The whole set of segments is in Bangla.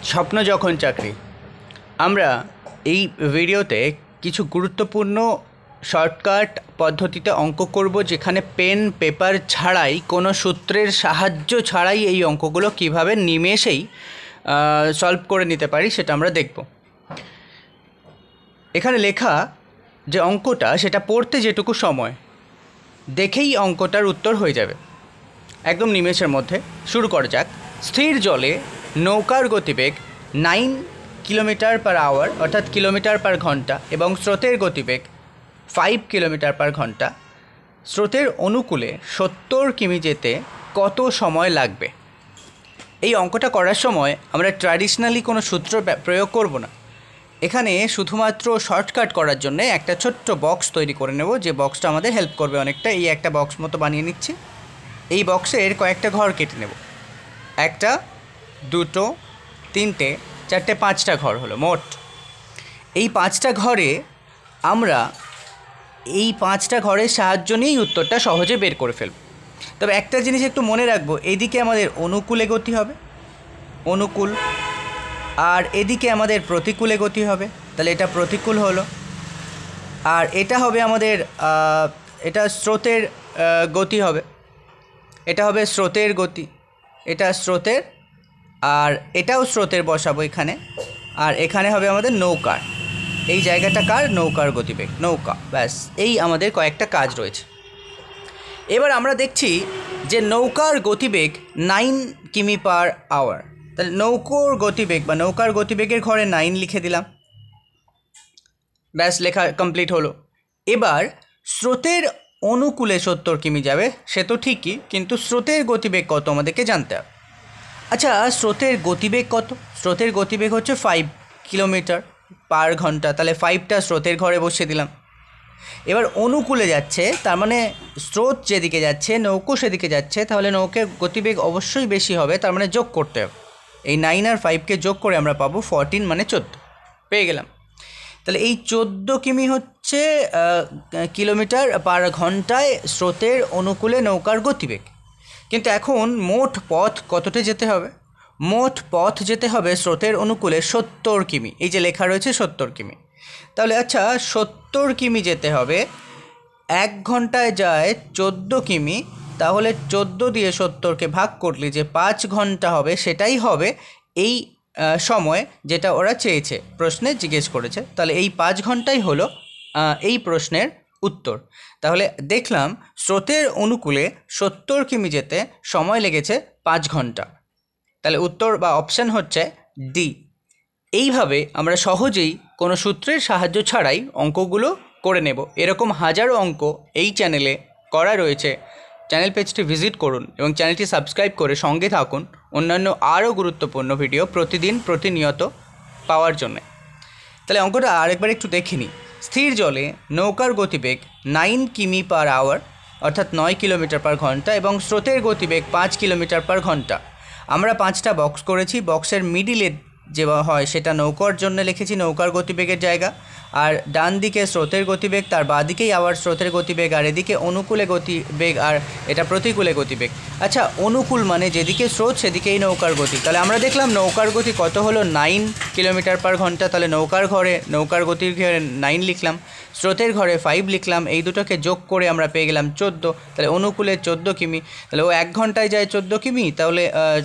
স্বপ্ন যখন চাকরি। আমরা এই ভিডিওতে কিছু গুরুত্বপূর্ণ শর্টকাট পদ্ধতিতে অঙ্ক করব, যেখানে পেন পেপার ছাড়াই, কোনো সূত্রের সাহায্য ছাড়াই এই অঙ্কগুলো কিভাবে নিমেষেই সলভ করে নিতে পারি সেটা আমরা দেখব। এখানে লেখা যে অঙ্কটা, সেটা পড়তে যেটুকু সময়, দেখেই অঙ্কটার উত্তর হয়ে যাবে একদম নিমেষের মধ্যে। শুরু করা যাক। স্থির জলে নৌকার গতিবেগ 9 কিলোমিটার পার আওয়ার অর্থাৎ কিলোমিটার পার ঘন্টা এবং স্রোতের গতিবেগ 5 কিলোমিটার পার ঘন্টা। স্রোতের অনুকূলে 70 কিমি যেতে কত সময় লাগবে? এই অঙ্কটা করার সময় আমরা ট্র্যাডিশনালি কোনো সূত্র প্রয়োগ করব না। এখানে শুধুমাত্র শর্টকাট করার জন্য একটা ছোট্ট বক্স তৈরি করে নেব, যে বক্সটা আমাদের হেল্প করবে অনেকটা। এই একটা বক্স মতো বানিয়ে নিচ্ছি। এই বক্সের কয়েকটা ঘর কেটে নেব। একটা, দুটো, তিনটে, চারটে, পাঁচটা ঘর হলো মোট। এই পাঁচটা ঘরে আমরা এই পাঁচটা ঘরের সাহায্য নিয়েই উত্তরটা সহজে বের করে ফেলব। তবে একটা জিনিস একটু মনে রাখবো, এদিকে আমাদের অনুকূলে গতি হবে, অনুকূল, আর এদিকে আমাদের প্রতিকূলে গতি হবে, তাহলে এটা প্রতিকূল হলো। আর এটা হবে আমাদের এটা স্রোতের গতি হবে, এটা হবে স্রোতের গতি, এটা স্রোতের, আর এটাও স্রোতের বসাবো এখানে। আর এখানে হবে আমাদের নৌকার, এই জায়গাটা কার? নৌকার গতিবেগ, নৌকা। ব্যাস, এই আমাদের কয়েকটা কাজ রয়েছে। এবার আমরা দেখছি যে নৌকার গতিবেগ 9 কিমি পার আওয়ার। তাহলে নৌকোর গতিবেগ বা নৌকার গতিবেগের ঘরে 9 লিখে দিলাম। ব্যাস, লেখা কমপ্লিট হলো। এবার স্রোতের অনুকূলে 70 কিমি যাবে, সে তো ঠিকই, কিন্তু স্রোতের গতিবেগ কত আমাদেরকে জানতে হবে। আচ্ছা, স্রোতের গতিবেগ কত? স্রোতের গতিবেগ হচ্ছে 5 কিলোমিটার পার ঘন্টা। তাহলে 5টা স্রোতের ঘরে বসিয়ে দিলাম। এবার অনুকূলে যাচ্ছে, তার মানে স্রোত যেদিকে যাচ্ছে, নৌকো সেদিকে যাচ্ছে, তাহলে নৌকের গতিবেগ অবশ্যই বেশি হবে, তার মানে যোগ করতে হবে। এই 9 আর 5কে যোগ করে আমরা পাবো 14, মানে 14 পেয়ে গেলাম। তাহলে এই 14 কিমি হচ্ছে কিলোমিটার পার ঘন্টায় স্রোতের অনুকূলে নৌকার গতিবেগ। কিন্তু এখন মোট পথ কতটা যেতে হবে? মোট পথ যেতে হবে স্রোতের অনুকূলে 70 কিমি। এই যে লেখা রয়েছে 70 কিমি। তাহলে আচ্ছা, 70 কিমি যেতে হবে, 1 ঘন্টায় যায় 14 কিমি, তাহলে 14 দিয়ে 70কে ভাগ করলে যে 5 ঘন্টা হবে, সেটাই হবে এই সময় যেটা ওরা চেয়েছে, প্রশ্নে জিজ্ঞেস করেছে। তাহলে এই 5 ঘন্টাই হলো এই প্রশ্নের উত্তর। তাহলে দেখলাম স্রোতের অনুকূলে 70 কিমি যেতে সময় লেগেছে 5 ঘন্টা। তাহলে উত্তর বা অপশান হচ্ছে ডি। এইভাবে আমরা সহজেই কোনো সূত্রের সাহায্য ছাড়াই অঙ্কগুলো করে নেব। এরকম হাজারো অঙ্ক এই চ্যানেলে করা রয়েছে। চ্যানেল পেজটি ভিজিট করুন এবং চ্যানেলটি সাবস্ক্রাইব করে সঙ্গে থাকুন অন্যান্য আরও গুরুত্বপূর্ণ ভিডিও প্রতিনিয়ত পাওয়ার জন্য। তাহলে অঙ্কটা আরেকবার একটু দেখে নিই। স্থির জলে নৌকার গতিবেগ 9 কিমি পার আওয়ার অর্থাৎ 9 কিলোমিটার পার ঘন্টা এবং স্রোতের গতিবেগ 5 কিলোমিটার পার ঘন্টা। আমরা 5টা বক্স করেছি। বক্সের মিডিলে যে হয় সেটা নৌকার জন্য লিখেছি, নৌকার গতিবেগের জায়গা। আর ডান দিকে স্রোতের গতিবেগ, তার বাঁ দিকেই আবার স্রোতের গতিবেগ, আর এদিকে অনুকূলে গতিবেগ, আর এটা প্রতিকূলে গতিবেগ। আচ্ছা, অনুকূল মানে যেদিকে স্রোত সেদিকেই নৌকার গতি। তাহলে আমরা দেখলাম নৌকার গতি কত হলো? 9 কিলোমিটার পার ঘন্টা। তাহলে নৌকার গতির ঘরে 9 লিখলাম, স্রোতের ঘরে 5 লিখলাম। এই দুটোকে যোগ করে আমরা পেয়ে গেলাম 14। তাহলে অনুকূলে 14 কিমি। তাহলে ও 1 ঘন্টায় যায় 14 কিমি, তাহলে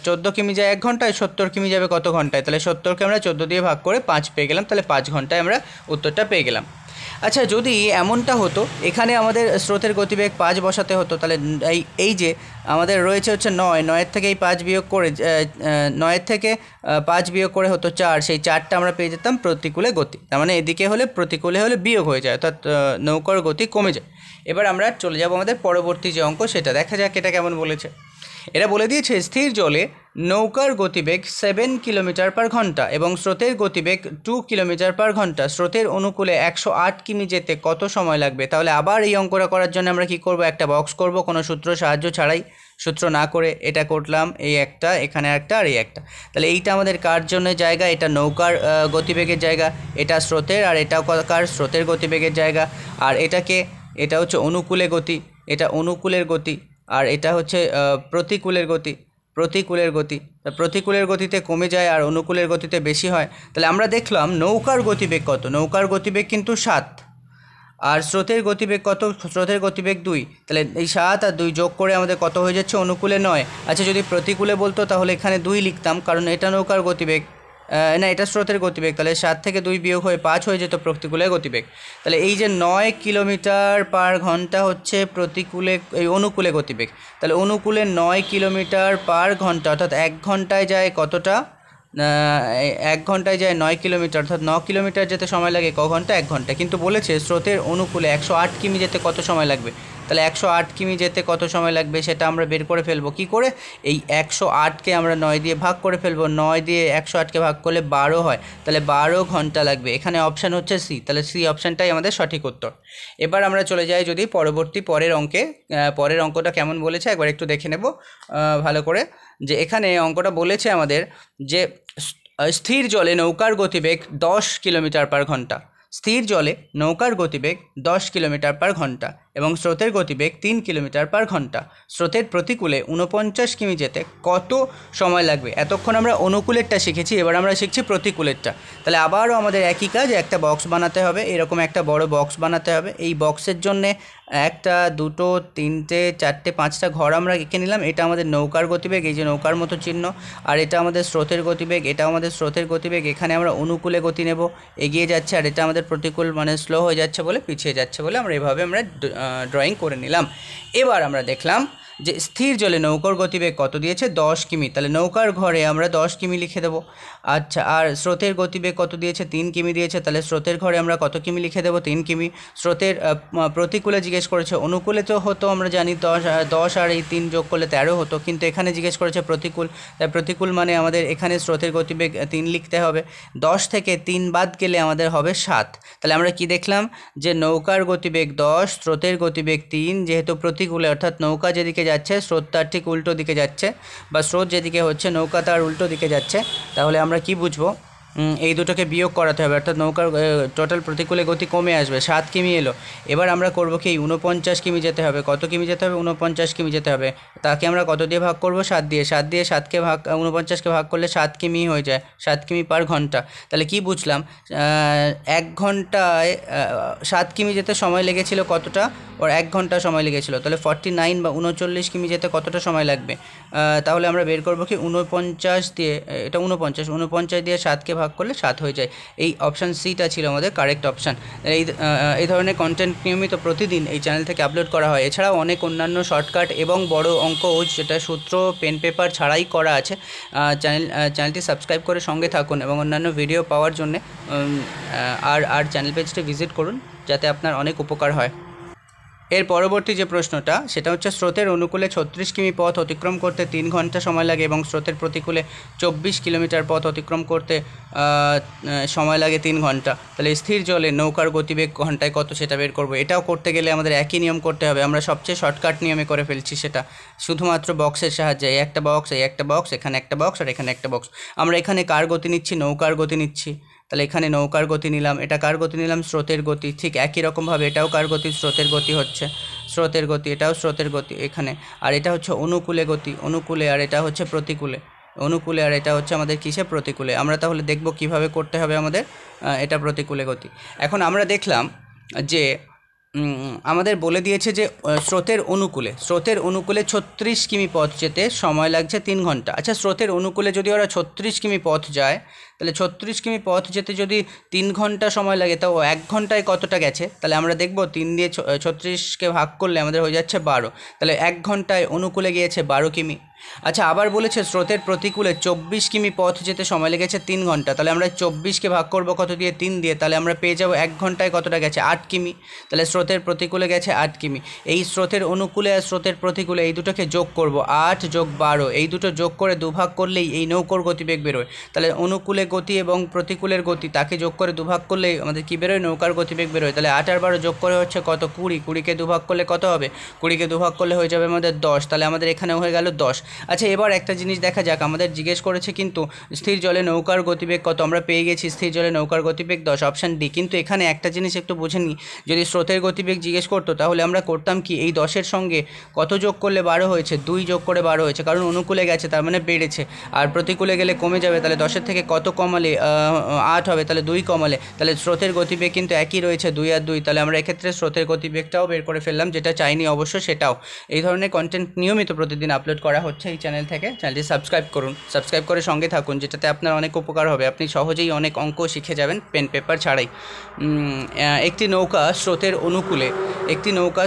14 কিমি যায় 1 ঘন্টায়, 70 কিমি যাবে কত ঘন্টায়? তাহলে 70কে আমরা 14 দিয়ে ভাগ করে 5 পেয়ে গেলাম। তাহলে 5 ঘন্টায় আমরা উত্তরটা পেয়ে গেলাম। আচ্ছা, যদি এমনটা হতো, এখানে আমাদের স্রোতের গতিবেগ 5 বসাতে হতো, তাহলে এই যে আমাদের রয়েছে হচ্ছে 9 থেকে এই 5 বিয়োগ করে 9 থেকে 5 বিয়োগ করে হতো 4, সেই 4টা আমরা পেয়ে যেতাম প্রতিকূলে গতি। তার মানে এদিকে হলে প্রতিকূলে হলে বিয়োগ হয়ে যায়, অর্থাৎ নৌকার গতি কমে যায়। এবার আমরা চলে যাব আমাদের পরবর্তী যে অঙ্ক, সেটা দেখা যাক এটা কেমন বলেছে। এরা বলে দিয়েছে স্থির জলে নৌকার গতিবেগ 7 কিলোমিটার পার ঘন্টা এবং স্রোতের গতিবেগ 2 কিলোমিটার পার ঘন্টা। স্রোতের অনুকূলে 108 কিমি যেতে কত সময় লাগবে? তাহলে আবার এই অঙ্কটা করার জন্য আমরা কি করব? একটা বক্স করব, কোনো সূত্র সাহায্য ছাড়াই, সূত্র না করে। এটা করলাম, এই একটা, এখানে একটা, আর এই একটা। তাহলে এইটা আমাদের কার জন্য জায়গা? এটা নৌকার গতিবেগের জায়গা। এটা স্রোতের, আর এটাও কার? স্রোতের গতিবেগের জায়গা। আর এটা হচ্ছে অনুকূলে গতি, এটা অনুকূলের গতি, আর এটা হচ্ছে প্রতিকূলের গতি। প্রতিকূলের গতি, প্রতিকূলের গতিতে কমে যায় আর অনুকূলের গতিতে বেশি হয়। তাহলে আমরা দেখলাম নৌকার গতিবেগ কত, নৌকার গতিবেগ কিন্তু 7, আর স্রোতের গতিবেগ কত, স্রোতের গতিবেগ 2। তাহলে এই 7 আর 2 যোগ করে আমাদের কত হয়ে যাচ্ছে, অনুকূলে 9। আচ্ছা যদি প্রতিকূলে বলতো তাহলে এখানে 2 লিখতাম, কারণ এটা নৌকার গতিবেগ, না এটা স্রোতের গতিবেগ, তাহলে 7 থেকে 2 বিয়োগ হয়ে 5 হয়ে যেত প্রতিকূলের গতিবেগ। তাহলে এই যে 9 কিলোমিটার পার ঘন্টা হচ্ছে প্রতিকূলে, এই অনুকূলে গতিবেগ। তাহলে অনুকূলে 9 কিলোমিটার পার ঘন্টা, অর্থাৎ 1 ঘন্টায় যায় কতটা, 1 ঘন্টায় যায় 9 কিলোমিটার, অর্থাৎ 9 কিলোমিটার যেতে সময় লাগে ক ঘন্টা, 1 ঘন্টা। কিন্তু বলেছে স্রোতের অনুকূলে 108 কিমি যেতে কত সময় লাগবে। তাহলে 108 কিমি যেতে কত সময় লাগবে সেটা আমরা বের করে ফেলবো। কি করে, এই 108কে আমরা 9 দিয়ে ভাগ করে ফেলবো, 9 দিয়ে 108কে ভাগ করলে 12 হয়, তাহলে 12 ঘন্টা লাগবে। এখানে অপশান হচ্ছে সি, তাহলে সি অপশানটাই আমাদের সঠিক উত্তর। এবার আমরা চলে যাই যদি পরবর্তী পরের অঙ্কে, পরের অঙ্কটা কেমন বলেছে একবার একটু দেখে নেব ভালো করে। যে এখানে অঙ্কটা বলেছে আমাদের যে স্থির জলে নৌকার গতিবেগ 10 কিলোমিটার পার ঘন্টা, স্থির জলে নৌকার গতিবেগ 10 কিলোমিটার পার ঘন্টা এবং স্রোতের গতিবেগ 3 কিলোমিটার পার ঘন্টা। স্রোতের প্রতিকূলে 49 কিমি যেতে কত সময় লাগবে। এতক্ষণ আমরা অনুকূলেরটা শিখেছি, এবার আমরা শিখছি প্রতিকূলেরটা। তাহলে আবারও আমাদের একই কাজ, একটা বক্স বানাতে হবে, এরকম একটা বড় বক্স বানাতে হবে। এই বক্সের জন্যে 1 2 3 4 5টা ঘর আমরা এঁকে নিলাম। এটা আমাদের নৌকার গতিবেগ, এই যে নৌকার মতো চিহ্ন, আর এটা আমাদের স্রোতের গতিবেগ, এটা আমাদের স্রোতের গতিবেগ। এখানে আমরা অনুকূলে গতি নেব, এগিয়ে যাচ্ছে, আর এটা আমাদের প্রতিকূল মানে স্লো হয়ে যাচ্ছে বলে, পিছিয়ে যাচ্ছে বলে আমরা এভাবে আমরা ড্রয়িং করে নিলাম। এবার আমরা দেখলাম যে স্থির জলে নৌকার গতিবেগ কত দিয়েছে, 10 কিমি, তাহলে নৌকার ঘরে আমরা 10 কিমি লিখে দেবো। আচ্ছা, আর স্রোতের গতিবেগ কত দিয়েছে, 3 কিমি দিয়েছে, তাহলে স্রোতের ঘরে আমরা কত কিমি লিখে দেবো, 3 কিমি। স্রোতের প্রতিকূলে জিজ্ঞেস করেছে, অনুকূলে তো হতো আমরা জানি 10 আর এই 3 যোগ করলে 13 হতো, কিন্তু এখানে জিজ্ঞেস করেছে প্রতিকূল, তাই প্রতিকূল মানে আমাদের এখানে স্রোতের গতিবেগ 3 লিখতে হবে। 10 থেকে 3 বাদ গেলে আমাদের হবে 7। তাহলে আমরা কি দেখলাম যে নৌকার গতিবেগ 10, স্রোতের গতিবেগ 3, যেহেতু প্রতিকূলে অর্থাৎ নৌকা যেদিকে যাচ্ছে স্রোত তার ঠিক উল্টো দিকে যাচ্ছে, বা স্রোত যেদিকে হচ্ছে নৌকা তার উল্টো দিকে যাচ্ছে, তাহলে আমরা কি বুঝবো, এই দুটোকে বিয়োগ করাতে হবে, অর্থাৎ নৌকার টোটাল প্রতিকূলে গতি কমে আসবে, 7 কিমি এলো। এবার আমরা করবো কি, 49 কিমি যেতে হবে, কত কিমি যেতে হবে, 49 কিমি যেতে হবে। তাকে আমরা কত দিয়ে ভাগ করবো, 7 দিয়ে, 7 দিয়ে 7কে ভাগ 49কে ভাগ করলে 7 কিমি হয়ে যায়, 7 কিমি পার ঘন্টা। তাহলে কি বুঝলাম, 1 ঘন্টায় 7 কিমি যেতে সময় লেগেছিল কতটা, ওর 1 ঘন্টা সময় লেগেছিল, তাহলে 49 বা 39 কিমি যেতে কতটা সময় লাগবে। তাহলে আমরা বের করবো কি, 49 দিয়ে, এটা 49 দিয়ে 7কে ভাগ করলে 7 হয়ে যায়। এই অপশান সিটা ছিল আমাদের কারেক্ট অপশান। এই ধরনের কন্টেন্ট নিয়মিত প্রতিদিন এই চ্যানেল থেকে আপলোড করা হয়। এছাড়াও অনেক অন্যান্য শর্টকাট এবং বড় অঙ্ক যেটা সূত্র পেন পেপার ছাড়াই করা আছে। চ্যানেলটি সাবস্ক্রাইব করে সঙ্গে থাকুন এবং অন্যান্য ভিডিও পাওয়ার জন্যে আর চ্যানেল পেজটি ভিজিট করুন, যাতে আপনার অনেক উপকার হয়। এর পরবর্তী যে প্রশ্নটা সেটা হচ্ছে, স্রোতের অনুকূলে 36 কিমি পথ অতিক্রম করতে 3 ঘন্টা সময় লাগে এবং স্রোতের প্রতিকূলে 24 কিলোমিটার পথ অতিক্রম করতে সময় লাগে 3 ঘন্টা। তাহলে স্থির জলে নৌকার গতিবেগ ঘন্টায় কত সেটা বের করবো। এটাও করতে গেলে আমাদের একই নিয়ম করতে হবে, আমরা সবচেয়ে শর্টকাট নিয়মে করে ফেলছি সেটা, শুধুমাত্র বক্সের সাহায্যে। এই একটা বক্স, এই একটা বক্স, এখানে একটা বক্স আর এখানে একটা বক্স। আমরা এখানে কার গতি নিচ্ছি, নৌকার গতি নিচ্ছি, তাহলে এখানে নৌকার গতি নিলাম, এটা কার গতি নিলাম, স্রোতের গতি। ঠিক একই রকমভাবে এটাও কার গতি, স্রোতের গতি হচ্ছে, স্রোতের গতি, এটাও স্রোতের গতি এখানে। আর এটা হচ্ছে অনুকূলে গতি, অনুকূলে, আর এটা হচ্ছে প্রতিকূলে, অনুকূলে, আর এটা হচ্ছে আমাদের কিসে, প্রতিকূলে। আমরা তাহলে দেখব কিভাবে করতে হবে আমাদের, এটা প্রতিকূলে গতি। এখন আমরা দেখলাম যে আমাদের বলে দিয়েছে যে স্রোতের অনুকূলে 36 কিমি পথ যেতে সময় লাগছে 3 ঘন্টা। আচ্ছা, স্রোতের অনুকূলে যদি ওরা 36 কিমি পথ যায়, তাহলে 36 কিমি পথ যেতে যদি 3 ঘন্টা সময় লাগে, তাও 1 ঘন্টায় কতটা গেছে। তাহলে আমরা দেখব 3 দিয়ে 36কে ভাগ করলে আমাদের হয়ে যাচ্ছে 12, তাহলে 1 ঘন্টায় অনুকূলে গিয়েছে 12 কিমি। আচ্ছা, আবার বলেছে স্রোতের প্রতিকূলে 24 কিমি পথ যেতে সময় লেগেছে 3 ঘন্টা, তাহলে আমরা 24কে ভাগ করব কত দিয়ে, 3 দিয়ে, তাহলে আমরা পেয়ে যাব 1 ঘন্টায় কতটা গেছে, 8 কিমি। তাহলে স্রোতের প্রতিকূলে গেছে 8 কিমি। এই স্রোতের অনুকূলে আর স্রোতের প্রতিকূলে এই দুটোকে যোগ করব, 8 যোগ 12, এই দুটো যোগ করে দুভাগ করলেই এই নৌকোর গতিবেগ বেরোয়। তাহলে অনুকূলে গতি এবং প্রতিকূলের গতি তাকে যোগ করে দুভাগ করলেই আমাদের কী বেরোয়, নৌকার গতিবেগ বেরোয়। তাহলে 8 আর 12 যোগ করে হচ্ছে কত, 20, 20কে দুভাগ করলে কত হবে, 20কে দুভাগ করলে হয়ে যাবে আমাদের 10, তাহলে আমাদের এখানেও হয়ে গেল 10। আচ্ছা, এবার একটা জিনিস দেখা যাক, আমাদের জিজ্ঞেস করেছে কিন্তু স্থির জলে নৌকার গতিবেগ কত। আমরা পেয়ে গেছি স্থির জলে নৌকার গতিবেগ 10, অপশান ডি। কিন্তু এখানে একটা জিনিস একটু বুঝে নিই, যদি স্রোতের গতিবেগ জিজ্ঞেস করতো তাহলে আমরা করতাম কি, এই 10-এর সঙ্গে কত যোগ করলে 12 হয়েছে, 2 যোগ করে 12 হয়েছে, কারণ অনুকূলে গেছে তার মানে বেড়েছে, আর প্রতিকূলে গেলে কমে যাবে, তাহলে 10-এর থেকে কত কমালে 8 হবে, তাহলে 2 কমালে, তাহলে স্রোতের গতিবেগ কিন্তু একই রয়েছে, 2 আর 2, তাহলে আমরা এক্ষেত্রে স্রোতের গতিবেগটাও বের করে ফেললাম, যেটা চাইনি অবশ্য সেটাও। এই ধরনের কন্টেন্ট নিয়মিত প্রতিদিন আপলোড করা হচ্ছে এই চ্যানেল থেকে। চ্যানেলটি সাবস্ক্রাইব করুন, সাবস্ক্রাইব করে সঙ্গে থাকুন, যেটাতে আপনার অনেক উপকার হবে, আপনি সহজেই অনেক অঙ্ক শিখে যাবেন পেন পেপার ছাড়াই। একটি নৌকা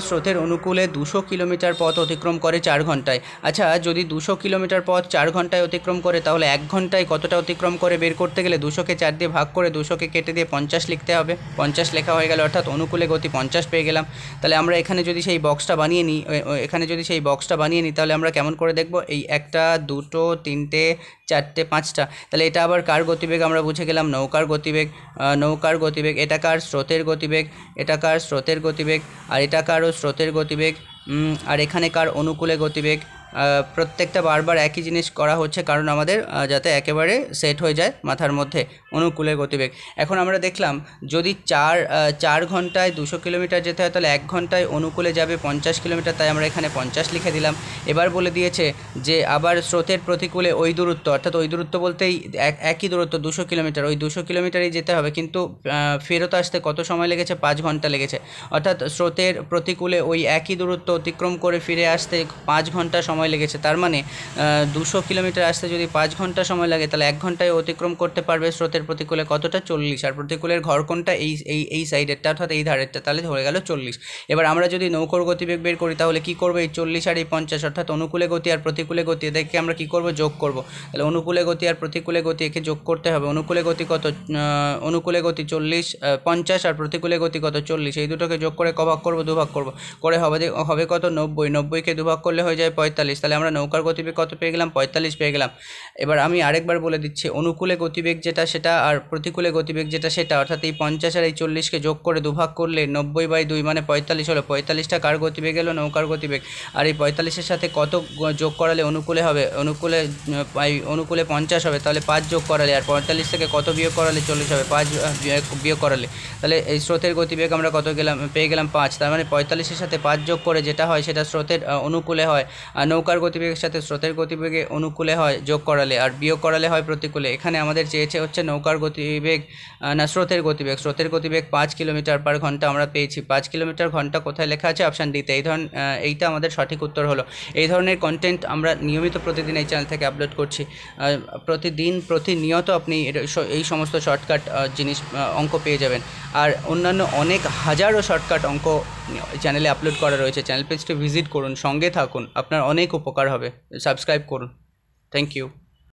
স্রোতের অনুকূলে 200 কিলোমিটার পথ অতিক্রম করে 4 ঘন্টায়। আচ্ছা, যদি 200 কিলোমিটার পথ 4 ঘন্টায় অতিক্রম করে, তাহলে 1 ঘন্টায় কতটা অতিক্রম করে বের করতে গেলে 200কে 4 দিয়ে ভাগ করে 200কে কেটে দিয়ে 50 লিখতে হবে। 50 লেখা হয়ে গেল, অর্থাৎ অনুকূলে গতি 50 পেয়ে গেলাম। তাহলে আমরা এখানে যদি সেই বক্সটা বানিয়ে নিই, তাহলে আমরা কেমন করে দেখব, এই 1, 2, 3, 4, 5টা, তাহলে এটা আবার কার গতিবেগ আমরা বুঝে গেলাম, নৌকার গতিবেগ। এটা কার, স্রোতের গতিবেগ, আর এটা কারও স্রোতের গতিবেগ, আর এখানে কার, অনুকূলে গতিবেগ। প্রত্যেকটা বারবার একই জিনিস করা হচ্ছে, কারণ আমাদের যাতে একেবারে সেট হয়ে যায় মাথার মধ্যে অনুকূলের গতিবেগ। এখন আমরা দেখলাম যদি 4 ঘন্টায় 200 কিলোমিটার যেতে হয়, তাহলে 1 ঘন্টায় অনুকূলে যাবে 50 কিলোমিটার, তাই আমরা এখানে 50 লিখে দিলাম। এবার বলে দিয়েছে যে আবার স্রোতের প্রতিকূলে ওই দূরত্ব, অর্থাৎ ওই দূরত্ব বলতেই একই দূরত্ব 200 কিলোমিটার, ওই 200 কিলোমিটারই যেতে হবে, কিন্তু ফেরত আসতে কত সময় লেগেছে, 5 ঘন্টা লেগেছে। অর্থাৎ স্রোতের প্রতিকূলে ওই একই দূরত্ব অতিক্রম করে ফিরে আসতে 5 ঘন্টা সময় লেগেছে। তার মানে 200 কিলোমিটার আসতে যদি 5 ঘন্টা সময় লাগে, তাহলে 1 ঘন্টায় অতিক্রম করতে পারবে স্রোতের প্রতিকূলে কতটা, 40। আর প্রতিকূলের ঘর কোনটা, এই সাইডেরটা, অর্থাৎ এই ধারেরটা, তাহলে হয়ে গেল 40। এবার আমরা যদি নৌকার গতিবেগ বের করি, তাহলে কি করবো, এই 40 আর এই 50, অর্থাৎ অনুকূলে গতি আর প্রতিকূলে গতি, এদেরকে আমরা কি করব, যোগ করব। তাহলে অনুকূলে গতি আর প্রতিকূলে গতি একে যোগ করতে হবে। অনুকূলে গতি কত, অনুকূলে গতি 40, 50, আর প্রতিকূলে গতি কত, 40। এই দুটোকে যোগ করে কভাগ করব, দুভাগ করব, করে হবে কত, 90। 90কে দুভাগ করলে হয়ে যায় 45। তাহলে আমরা নৌকার গতিবেগ কত পেয়ে গেলাম, 45 পেয়ে গেলাম। এবার আমি আরেকবার বলে দিচ্ছি, অনুকূলে গতিবেগ যেটা সেটা, আর প্রতিকূলে গতিবেগ যেটা সেটা, অর্থাৎ এই 50 আর এই 40কে যোগ করে দুভাগ করলে 90/2 মানে 45 হলো। 45টা কার গতিবেগ এলো, নৌকার গতিবেগ। আর এই 45-এর সাথে কত যোগ করালে অনুকূলে হবে, অনুকূলে 50 হবে, তাহলে 5 যোগ করালে, আর 45 থেকে কত বিয়োগ করালে 40 হবে, 5 বিয়োগ করালে, তাহলে এই স্রোতের গতিবেগ আমরা কত পেয়ে গেলাম 5। তার মানে 45-এর সাথে 5 যোগ করে যেটা হয় সেটা স্রোতের অনুকূলে হয়, আর নৌকার গতিবেগের সাথে স্রোতের গতিবেগে অনুকূলে হয় যোগ করালে, আর বিয়োগ করালে হয় প্রতিকূলে। এখানে আমাদের চেয়েছে হচ্ছে নৌকার গতিবেগ না স্রোতের গতিবেগ 5 কিলোমিটার পার ঘন্টা আমরা পেয়েছি। 5 কিলোমিটার ঘন্টা কোথায় লেখা আছে, অপশান ডিতে। এইটা আমাদের সঠিক উত্তর হলো। এই ধরনের কন্টেন্ট আমরা নিয়মিত প্রতিদিন এই চ্যানেল থেকে আপলোড করছি। প্রতিনিয়ত আপনি এই সমস্ত শর্টকাট জিনিস অঙ্ক পেয়ে যাবেন, আর অন্যান্য অনেক হাজারো শর্টকাট অঙ্ক চ্যানেলে আপলোড করা রয়েছে। চ্যানেল পেজটি ভিজিট করুন, সঙ্গে থাকুন, আপনার অনেক উপকার হবে। সাবস্ক্রাইব করুন। Thank you.